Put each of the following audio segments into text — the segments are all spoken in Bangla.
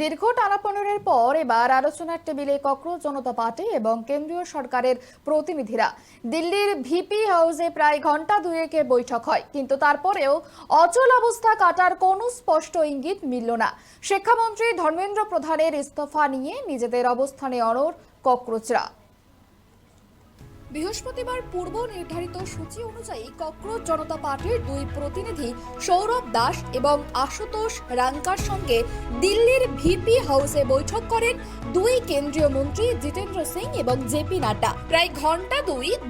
দীর্ঘ টানাপোড়েনের পর এবার আলোচনার টেবিলে ককরোচ জনতা পার্টি এবং কেন্দ্রীয় সরকারের প্রতিনিধিরা। দিল্লির ভিপি হাউসে প্রায় ঘন্টা দুয়েকের বৈঠক হয়, কিন্তু তারপরেও অচল অবস্থা কাটার কোনো স্পষ্ট ইঙ্গিত মিলল না। শিক্ষামন্ত্রী ধর্মেন্দ্র প্রধানের ইস্তফা নিয়ে নিজেদের অবস্থানে অনড় ককরোচরা। বৃহস্পতিবার পূর্ব নির্ধারিত সূচি অনুযায়ী ককরোচ জনতা পার্টির দুই প্রতিনিধি সৌরভ দাস এবং আশুতোষ রাঙ্কার সঙ্গে দিল্লির ভিপি হাউসে বৈঠক করেন দুই কেন্দ্রীয় মন্ত্রী জিতেন্দ্র সিং এবং জেপি নাড্ডা। প্রায় ঘন্টা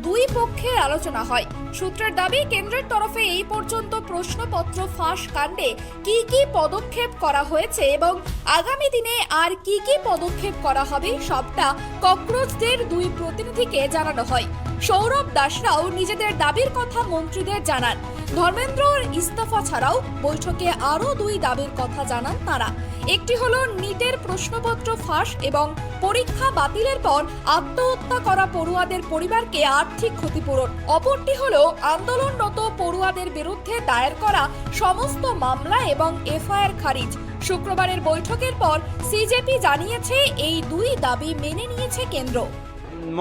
দুই পক্ষের আলোচনা হয়। সূত্রের দাবি, কেন্দ্রের তরফে এই পর্যন্ত প্রশ্নপত্র ফাঁস কাণ্ডে কি কি পদক্ষেপ করা হয়েছে এবং আগামী দিনে আর কি কি পদক্ষেপ করা হবে সবটা ককরোচদের দুই প্রতিনিধিকে জানানো হয়। সৌরভ দাসরাও নিজেদের দাবির কথা মন্ত্রীদের জানান। ধর্মেন্দ্রর ইস্তফা ছাড়াও বৈঠকে আরও দুই দাবির কথা জানান তারা। একটি হলো নিটের প্রশ্নপত্র ফাঁস এবং পরীক্ষা বাতিলের পর আত্মহত্যা করা পড়ুয়াদের পরিবারকে আর্থিক ক্ষতিপূরণ। অপরটি হলো আন্দোলনরত পড়ুয়াদের বিরুদ্ধে দায়ের করা সমস্ত মামলা এবং এফআইআর খারিজ। শুক্রবারের বৈঠকের পর সিজেপি জানিয়েছে এই দুই দাবি মেনে নিয়েছে কেন্দ্র।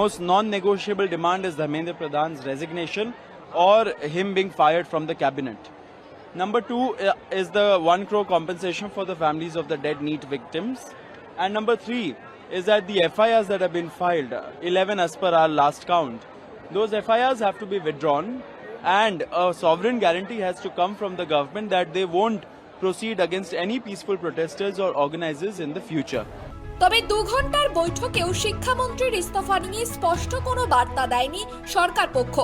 Most non-negotiable demand is Dharmendra Pradhan's resignation or him being fired from the cabinet. Number two is the 1 crore compensation for the families of the dead NEET victims. And number three is that the FIRs that have been filed, 11 as per our last count, those FIRs have to be withdrawn and a sovereign guarantee has to come from the government that they won't proceed against any peaceful protesters or organizers in the future. তবে 2 ঘন্টার বৈঠকেও শিক্ষামন্ত্রীর ইস্তফা নিয়ে স্পষ্ট কোনো বার্তা দেয়নি সরকার পক্ষ।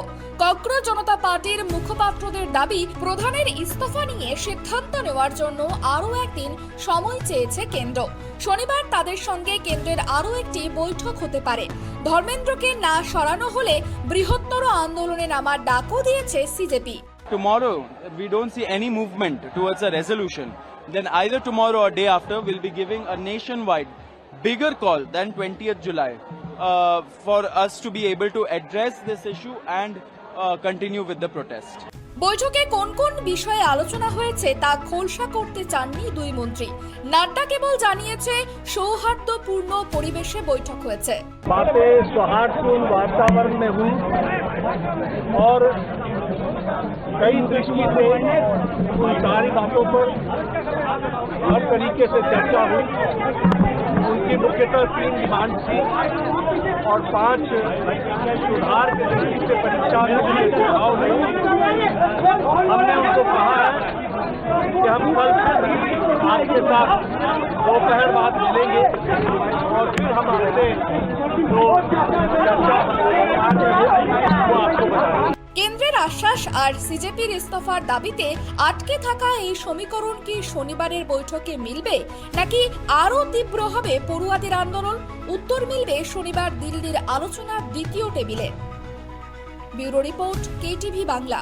ককরোচ জনতা পার্টির মুখপাত্রদের দাবি, প্রধানের ইস্তফা নিয়ে সিদ্ধান্ত নেওয়ার জন্য আরও একদিন সময় চেয়েছে কেন্দ্র। শনিবার তাদের সঙ্গে কেন্দ্রের আরও একটি বৈঠক হতে পারে। ধর্মেন্দ্রকে না সরানো হলে বৃহত্তর আন্দোলনে নামার ডাকও দিয়েছে CJP. Tomorrow we don't see any movement towards a resolution. Then either tomorrow or day after we'll be giving a nationwide bigger call than 20th July for us to be able to address this issue and continue with the protest. বৈঠকে কোন কোন বিষয়ে আলোচনা হয়েছে তা খোলসা করতে চাননি দুই মন্ত্রী। নাড্ডা কেবল জানিয়েছে সৌহার্দ্যপূর্ণ পরিবেশে বৈঠক হয়েছে। बातें सौहार्दपूर्ण वातावरण में हुई और कई दृष्टि से उन सारी बातों पर हर तरीके से चर्चा हुई। उनकी मुख्यतः 3 डिमांड थी और 5 सुधार के दृष्टि से परीक्षा में सुझाव हुए। हमने उनको कहा है कि हम कल आपके साथ दोपहर बाद मिलेंगे और फिर हम आपसे जो चर्चा वो आपको बताएंगे। কেন্দ্রের আশ্বাস আর সিজেপির ইস্তফার দাবিতে আটকে থাকা এই সমীকরণ কি শনিবারের বৈঠকে মিলবে, নাকি আরও তীব্র হবে পড়ুয়াদের আন্দোলন? উত্তর মিলবে শনিবার দিল্লির আলোচনার দ্বিতীয় টেবিলে। Bureau report, KTV Bangla.